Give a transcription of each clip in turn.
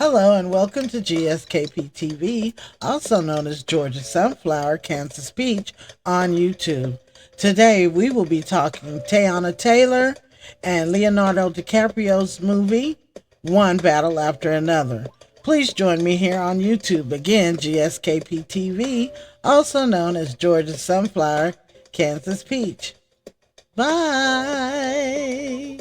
Hello and welcome to gskptv, also known as Georgia Sunflower, Kansas Peach, on YouTube. Today we will be talking Teannya Taylor and Leonardo Dicaprio's movie, One Battle After Another. Please join me here on YouTube. Again, gskptv, also known as Georgia Sunflower, Kansas Peach. Bye!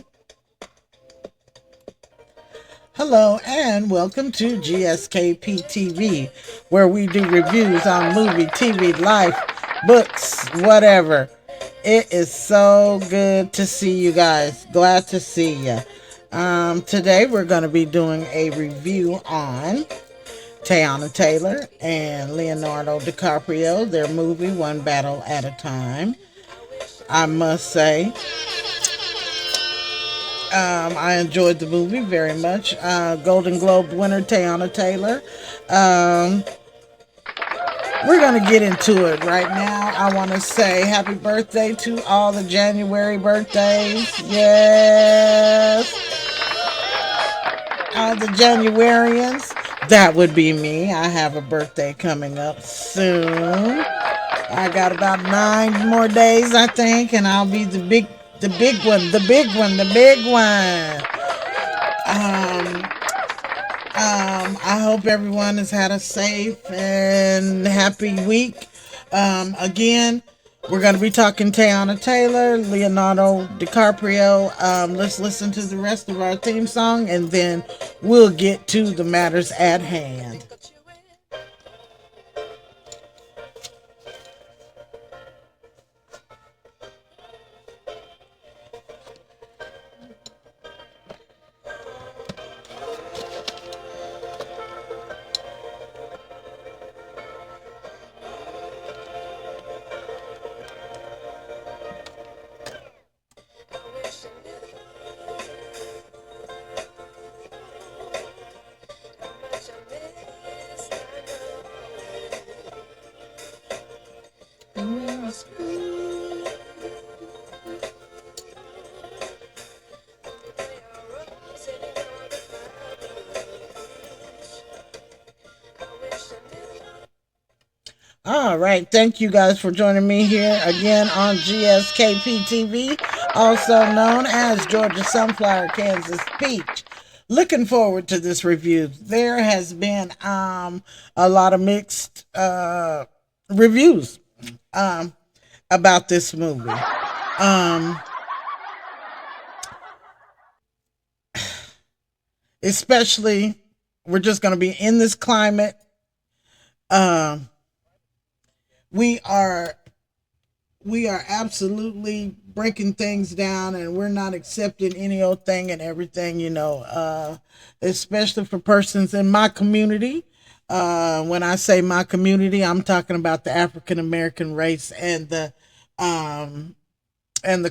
Hello and welcome to gskptv, where we do reviews on movie, TV, life, books, whatever. It is so good to see you guys. Glad to see you. Today we're going to be doing a review on Teannya Taylor and Leonardo DiCaprio, their movie One Battle at a Time. I must say, I enjoyed the movie very much. Golden Globe winner Teannya Taylor. We're going to get into it right now. I want to say happy birthday to all the January birthdays. Yes. All the Januarians. That would be me. I have a birthday coming up soon. I got about 9 more days, I think, and I'll be the big one. I hope everyone has had a safe and happy week. Again, we're going to be talking Teannya Taylor, Leonardo DiCaprio. Let's listen to the rest of our theme song, and then we'll get to the matters at hand. All right. Thank you guys for joining me here again on gskptv, also known as Georgia Sunflower, Kansas Peach. Looking forward to this review. There has been a lot of mixed reviews about this movie. Especially, we're just going to be in this climate. We are absolutely breaking things down, and we're not accepting any old thing and everything, especially for persons in my community. When I say my community, I'm talking about the African American race and the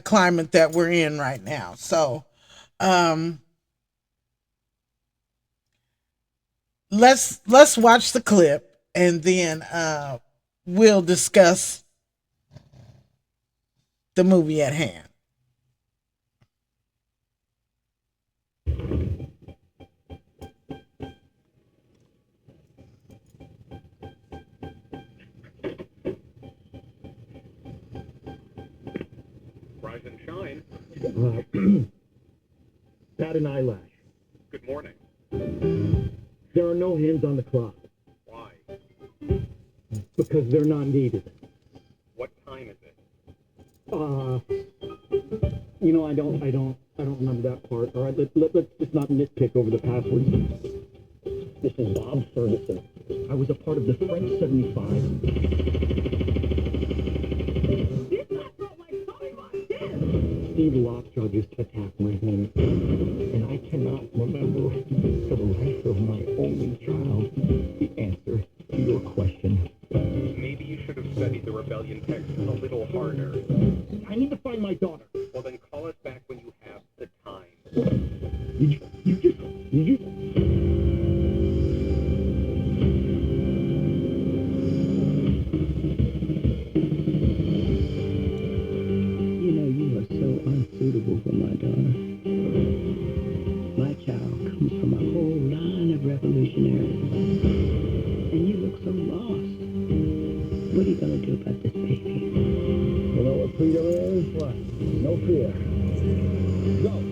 climate that we're in right now. So let's watch the clip, and then we'll discuss the movie at hand. Rise and shine. Pat an eyelash. Good morning. There are no hands on the clock Why? because they're not needed. What time is it? I don't remember that part. All right, let's just not nitpick over the passwords. This is Bob Ferguson. I was a part of the French 75. Steve Lockjaw just attacked my home, and I cannot remember for the life of my only child the answer to your question. Maybe you should have studied the rebellion text a little harder. I need to find my daughter. Well, then call us back when you have the time. You just you are so unsuitable for my daughter. My child comes from a whole line of revolutionaries. you about this baby. You know what freedom is? What? No fear. Go!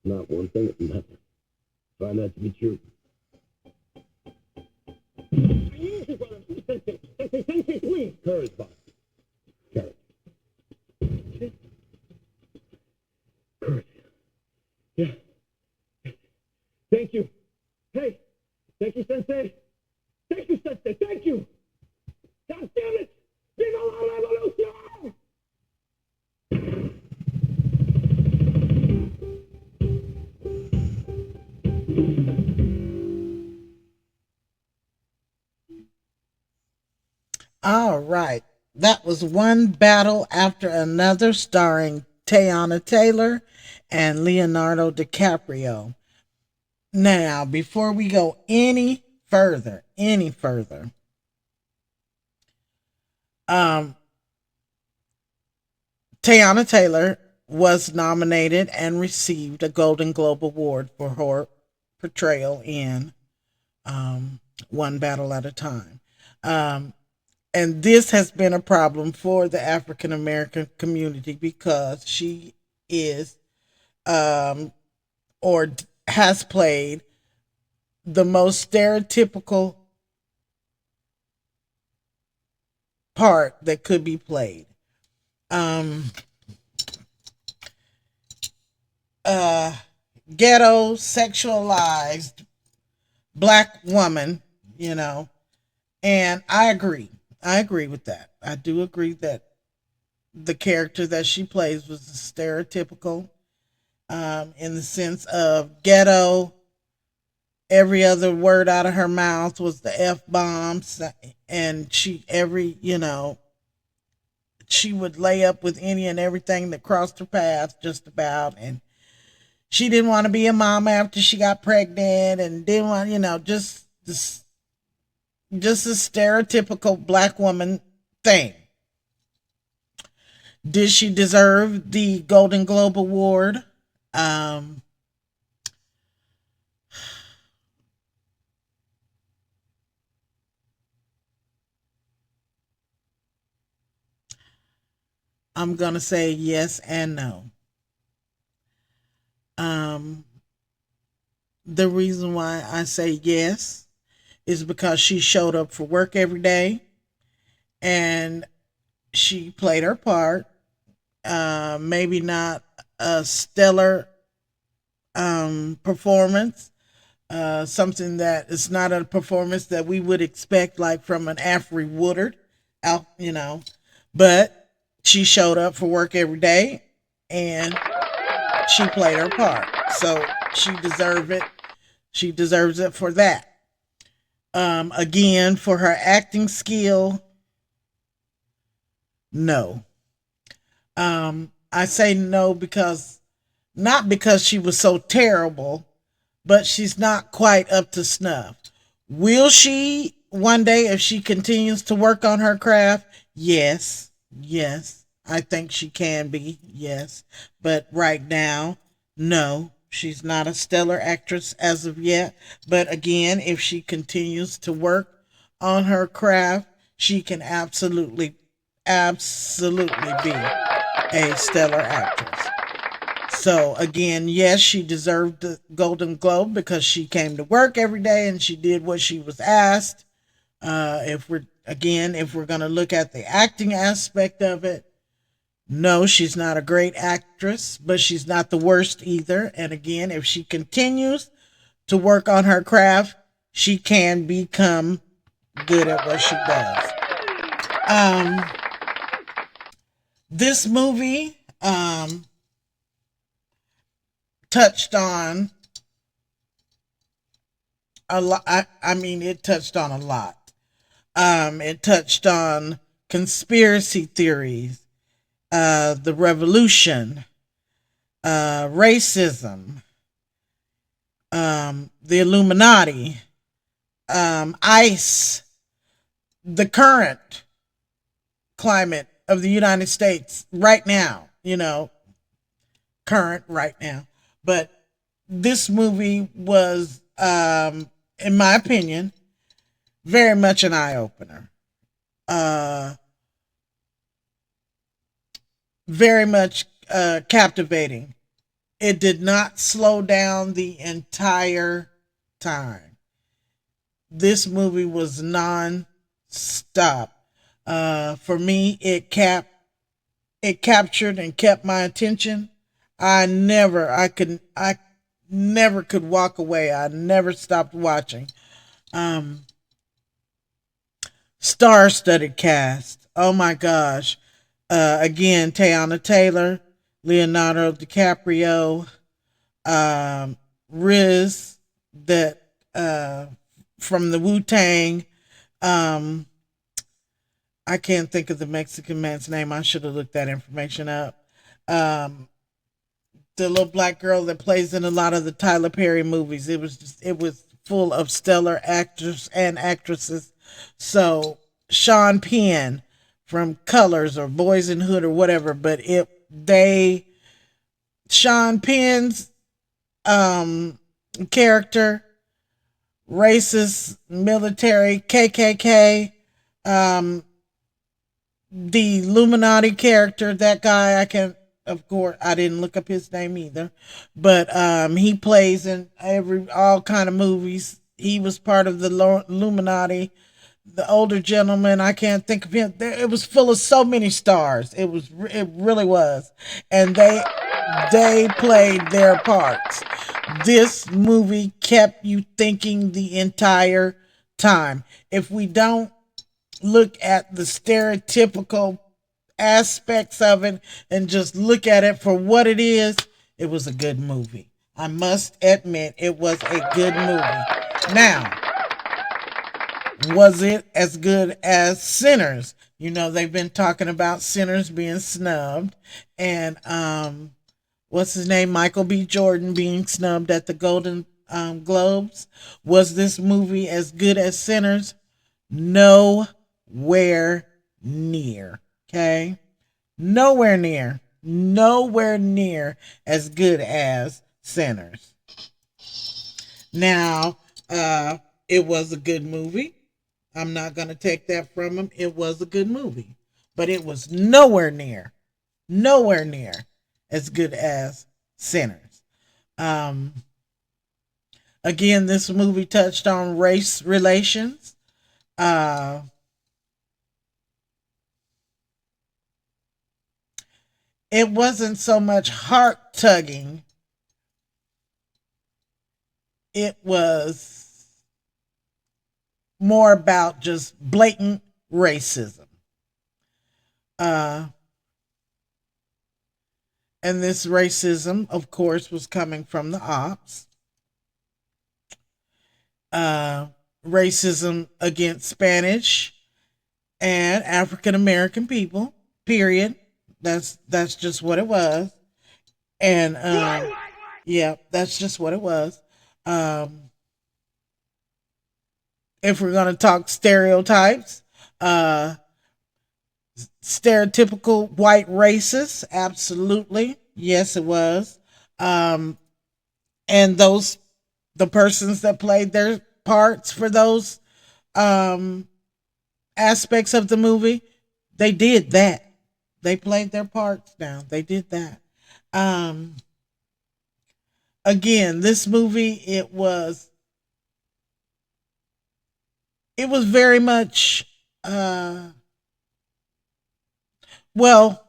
Not one thing at nothing. Find that to be true. Easy, brother. Sensei, please. Courage, boss. Courage. Courage. Yeah. Thank you. Hey. Thank you, Sensei. Thank you, Sensei. Thank you. God damn it. Viva la revolution! All right. That was One Battle After Another, starring Teannya Taylor and Leonardo DiCaprio. Now, before we go any further, um, Teannya Taylor was nominated and received a Golden Globe Award for her portrayal in One Battle at a Time. And this has been a problem for the African American community because she is or has played the most stereotypical part that could be played. Ghetto, sexualized black woman, and I agree. I agree with that. I do agree that the character that she plays was stereotypical, in the sense of ghetto. Every other word out of her mouth was the F bombs, and she would lay up with any and everything that crossed her path, just about. And she didn't want to be a mom after she got pregnant, and didn't want, just a stereotypical black woman thing. Did she deserve the Golden Globe Award? I'm going to say yes and no. The reason why I say yes is because she showed up for work every day and she played her part. Maybe not a stellar performance, something that is not a performance that we would expect, like from an Afri Woodard, out, but she showed up for work every day and she played her part. So she deserved it. She deserves it for that. Again, for her acting skill, no. I say no because, not because she was so terrible, but she's not quite up to snuff. Will she one day, if she continues to work on her craft? Yes. I think she can be. Yes. But right now, no. She's not a stellar actress as of yet. But again, if she continues to work on her craft, she can absolutely be a stellar actress. So again, yes, she deserved the Golden Globe because she came to work every day and she did what she was asked. If we're going to look at the acting aspect of it, no, she's not a great actress, but she's not the worst either. And again, if she continues to work on her craft, she can become good at what she does. This movie touched on a lot. It touched on a lot. It touched on conspiracy theories, the revolution, racism, the Illuminati, ICE, the current climate of the United States right now, current right now. But this movie was, in my opinion, very much an eye opener. Uh, very much captivating. It did not slow down the entire time. This movie was non-stop. For me, it captured and kept my attention. I never could walk away. I never stopped watching. Um, Star-studded cast. Oh my gosh. Again, Teannya Taylor, Leonardo DiCaprio, Riz, that from the Wu Tang. Um, I can't think of the Mexican man's name. I should have looked that information up. Um, the little black girl that plays in a lot of the Tyler Perry movies. It was full of stellar actors and actresses. So Sean Penn from Colors or Boys in Hood or whatever, but it they Sean Penn's um character, racist military KKK, um the Illuminati character, that guy, I can, of course, I didn't look up his name either, but he plays in all kind of movies. He was part of the Illuminati. The older gentleman, I can't think of him. It was full of so many stars. It really was, and they played their parts. This movie kept you thinking the entire time. If we don't look at the stereotypical aspects of it and just look at it for what it is, it was a good movie. I must admit, it was a good movie. Now, was it as good as Sinners? They've been talking about Sinners being snubbed, and what's his name, Michael B. Jordan, being snubbed at the Golden Globes. Was this movie as good as Sinners? Nowhere near. Okay? Nowhere near as good as Sinners. Now, it was a good movie. I'm not going to take that from him. It was a good movie. But it was nowhere near as good as Sinners. Um, Again, this movie touched on race relations. Uh, it wasn't so much heart tugging. It was more about just blatant racism. Uh, and this racism, of course, was coming from the ops. Uh, Racism against Spanish and African American people. Period. That's just what it was. And yeah, that's just what it was. Um, if we're gonna talk stereotypes, uh, stereotypical white racist, absolutely, yes, it was. Um, and the persons that played their parts for those um aspects of the movie, they did that. They played their parts down. They did that. Um Again, this movie, it was very much well,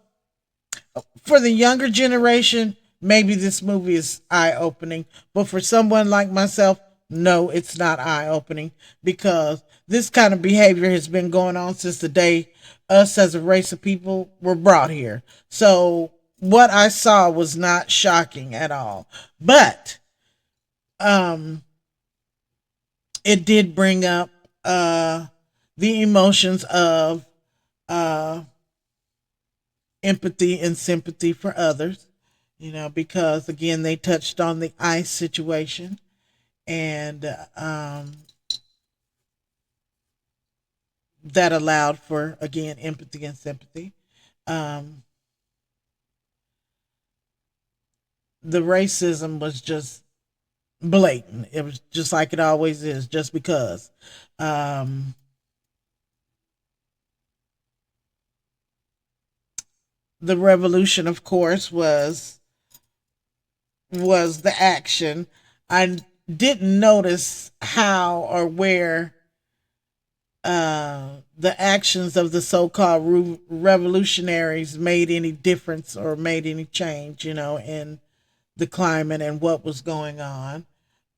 for the younger generation, maybe this movie is eye opening. But for someone like myself, no, it's not eye opening, because this kind of behavior has been going on since the day us as a race of people were brought here. So what I saw was not shocking at all. But um it did bring up the emotions of uh empathy and sympathy for others, because again, they touched on the ICE situation, and that allowed for, again, empathy and sympathy. Um, the racism was just blatant. It was just like it always is, just because. Um, the revolution, of course, was the action. I didn't notice how or where the actions of the so-called revolutionaries made any difference or made any change, in the climate and what was going on.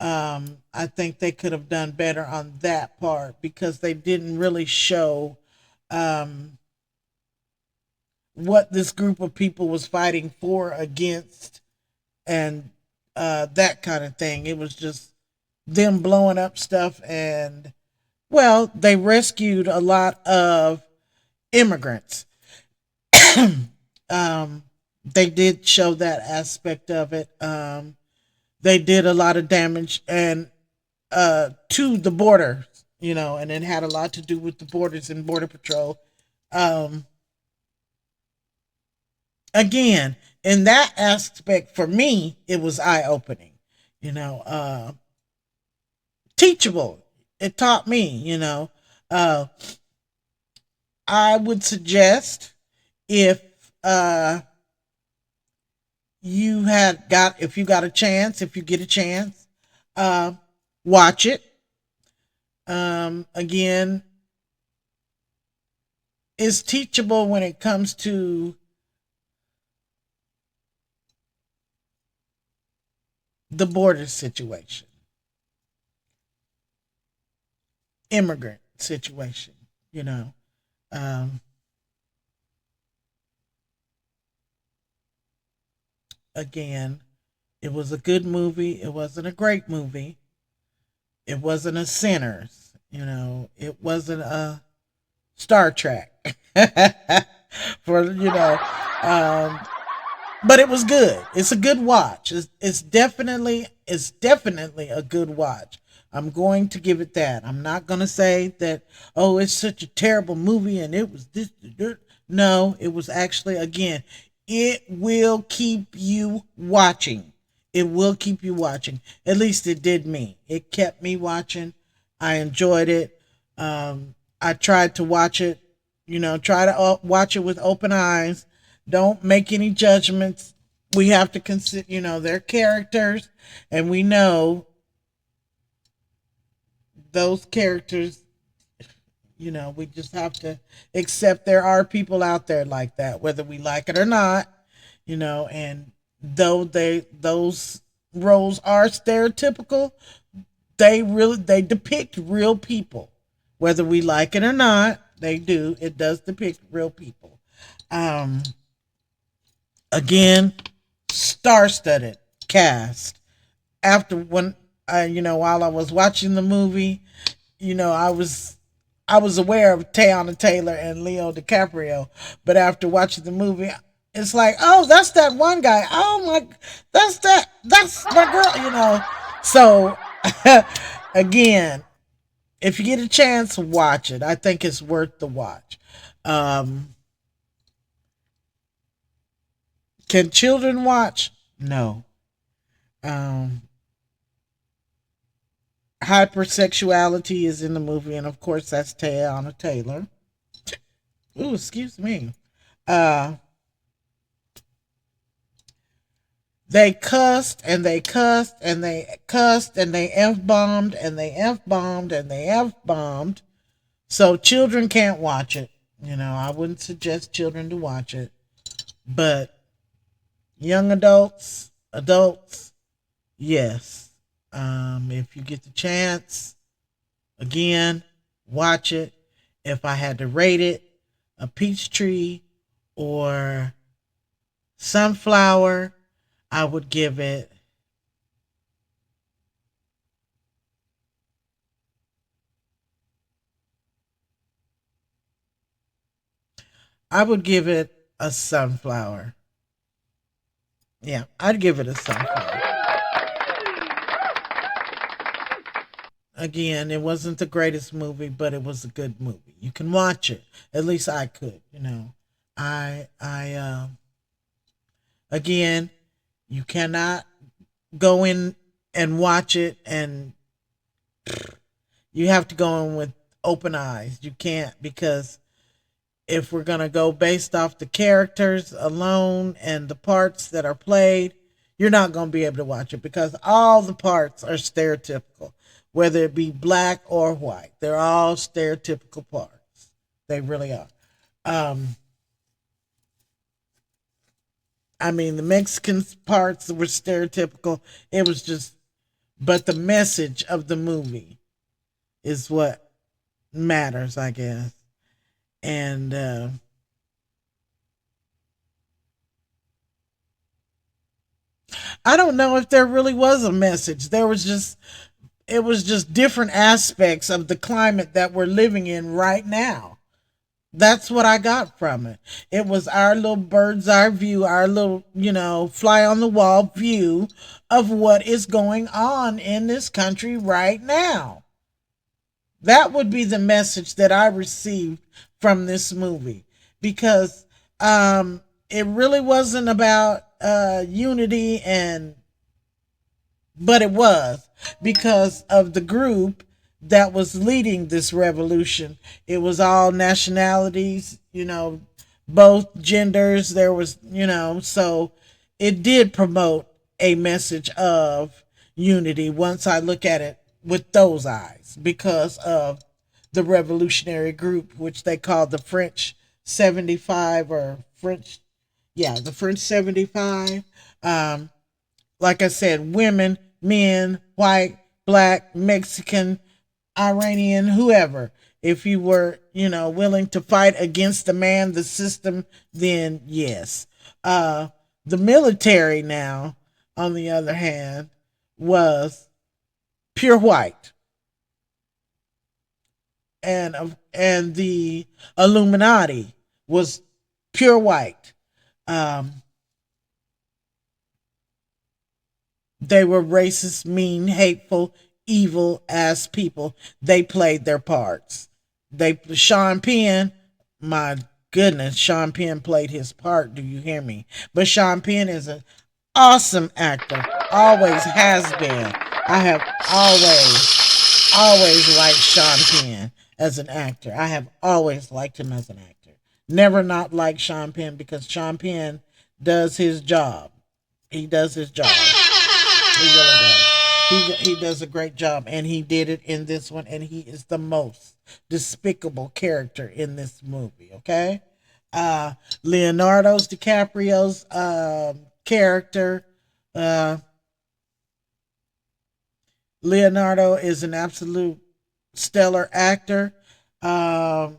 I think they could have done better on that part because they didn't really show um, what this group of people was fighting for, against, and that kind of thing. It was just them blowing up stuff, and well, they rescued a lot of immigrants. um, they did show that aspect of it. They did a lot of damage and to the border, and it had a lot to do with the borders and border patrol. Um, Again, in that aspect, for me, it was eye opening. You know, teachable. It taught me. Uh, I would suggest, if uh if you got a chance, if you get a chance, uh watch it. Again, it's teachable when it comes to the border situation, immigrant situation. You know, um, again, it was a good movie. It wasn't a great movie. It wasn't a Sinners. It wasn't a Star Trek. For um, but it was good. It's a good watch. It's definitely a good watch. I'm going to give it that. I'm not going to say that, oh, it's such a terrible movie and it was this. No, it was actually, again, it will keep you watching. It will keep you watching. At least it did me. It kept me watching. I enjoyed it. I tried to watch it, try to watch it with open eyes. Don't make any judgments. We have to consider, their characters, and we know those characters, we just have to accept there are people out there like that, whether we like it or not, and though those roles are stereotypical, they depict real people. Whether we like it or not, it does depict real people. Um, Again, star-studded cast. After when while I was watching the movie, I was aware of Teanna Taylor and Leo DiCaprio, but after watching the movie, it's like, oh, that's that one guy. Oh my, that's my girl. So again, if you get a chance, watch it. I think it's worth the watch. Um, can children watch? No. Um, Hypersexuality is in the movie, and of course, that's Tiana Taylor. Ooh, excuse me. Uh, they cussed and they cussed and they cussed and they f bombed and they f bombed and they f bombed. So children can't watch it. I wouldn't suggest children to watch it, but young adults, yes. If you get the chance, again, watch it. If I had to rate it, a peach tree or sunflower, I would give it I would give it a sunflower. Yeah, I'd give it a sunflower. Again, it wasn't the greatest movie, but it was a good movie. You can watch it. At least I could, you know. I again, you cannot go in and watch it, and you have to go in with open eyes. You can't, because if we're going to go based off the characters alone and the parts that are played, you're not going to be able to watch it, because all the parts are stereotypical, whether it be black or white. They're all stereotypical parts. They really are. Um, I mean, the Mexican parts were stereotypical. It was just, but the message of the movie is what matters, I guess. And I don't know if there really was a message. There was just, it was just different aspects of the climate that we're living in right now. That's what I got from it. It was our little bird's eye view, our little, fly on the wall view of what is going on in this country right now. That would be the message that I received from this movie, because it really wasn't about unity, and but it was, because of the group that was leading this revolution. It was all nationalities, both genders. There was, so it did promote a message of unity once I look at it with those eyes, because of the revolutionary group, which they called the French 75, or French, yeah, the French 75. Um, like I said, women, men, white, black, Mexican, Iranian, whoever. If you were, willing to fight against the man, the system, then yes. The military now, on the other hand, was pure white, and the Illuminati was pure white. Um, they were racist, mean, hateful, evil ass people. They played their parts. Sean Penn, my goodness, Sean Penn played his part. Do you hear me? But Sean Penn is an awesome actor. Always has been. I have always liked Sean Penn as an actor. I have always liked him as an actor. Never not liked Sean Penn, because Sean Penn does his job. He does his job. He really does. He does a great job, and he did it in this one, and he is the most despicable character in this movie. Okay, Leonardo's DiCaprio's character. Uh, Leonardo is an absolute stellar actor. Um,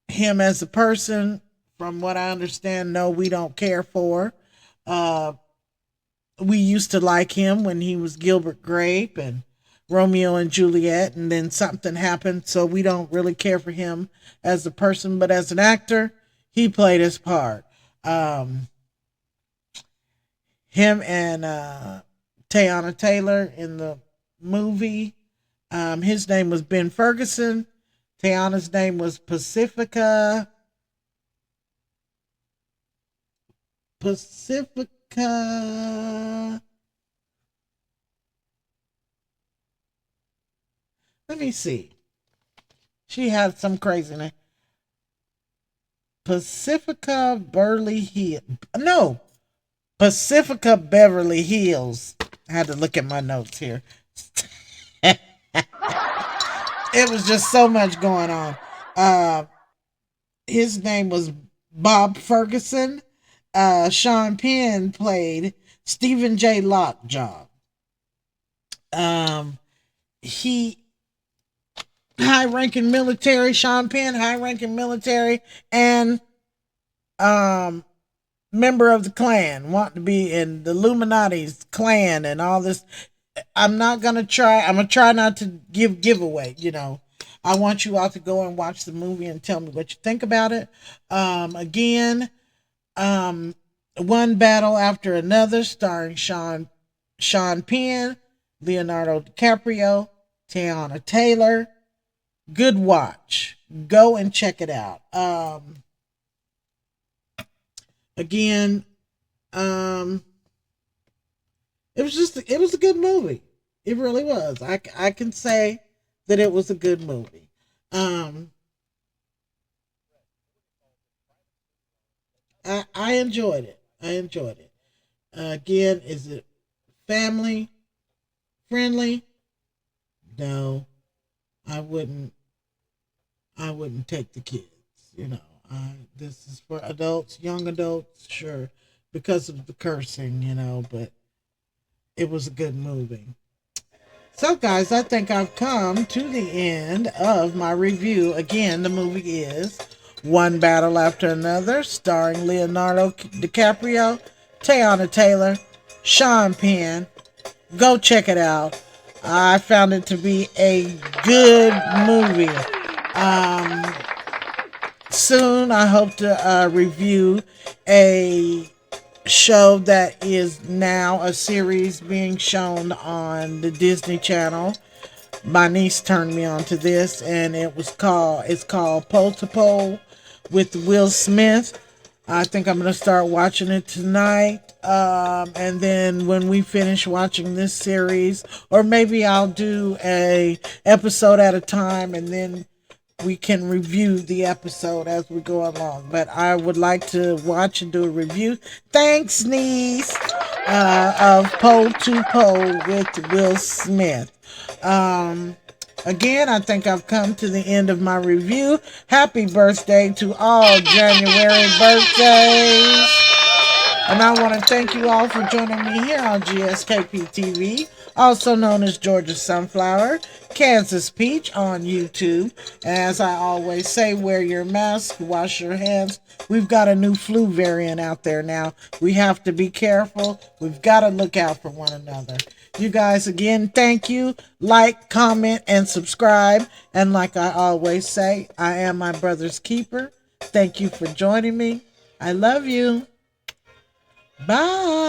him as a person, from what I understand, no, we don't care for. Uh, we used to like him when he was Gilbert Grape and Romeo and Juliet, and then something happened, so we don't really care for him as a person, but as an actor, he played his part. Um, him and Tayana Taylor in the movie, his name was Ben Ferguson. Tayana's name was Pacifica. Let me see. She had some crazy name. Pacifica Burley Hill. No, Pacifica Beverly Hills. I had to look at my notes here. It was just so much going on. Uh, his name was Bob Ferguson. Sean Penn played Stephen J. Lockjaw. Um, he high ranking military, Sean Penn, high ranking military, and um member of the Klan, wanting to be in the Illuminati's Klan and all this. I'm gonna try not to give giveaway, I want you all to go and watch the movie and tell me what you think about it. Again, um one battle after another, starring Sean Penn, Leonardo DiCaprio, Teannya Taylor. Good watch. Go and check it out. Again, it was a good movie. It really was. I can say that it was a good movie. Um, I enjoyed it. I enjoyed it. Again, is it family friendly? No, I wouldn't. I wouldn't take the kids. You know, this is for adults, young adults, sure, because of the cursing. But it was a good movie. So, guys, I think I've come to the end of my review. Again, the movie is One Battle After Another, starring Leonardo DiCaprio, Teannya Taylor, Sean Penn. Go check it out. I found it to be a good movie. Um, Soon, I hope to review a show that is now a series being shown on the Disney Channel. My niece turned me on to this, and it's called Pole to Pole with Will Smith. I think I'm gonna start watching it tonight. And then when we finish watching this series, or maybe I'll do a episode at a time, and then we can review the episode as we go along. But I would like to watch and do a review. Thanks, niece, of Pole to Pole with Will Smith. Again, I think I've come to the end of my review. Happy birthday to all January birthdays. And I want to thank you all for joining me here on gskptv, also known as Georgia Sunflower, Kansas Peach on YouTube. And as I always say, wear your mask, wash your hands. We've got a new flu variant out there now. We have to be careful. We've got to look out for one another. You guys, again, thank you. Like, comment, and subscribe. And like I always say, I am my brother's keeper. Thank you for joining me. I love you. Bye.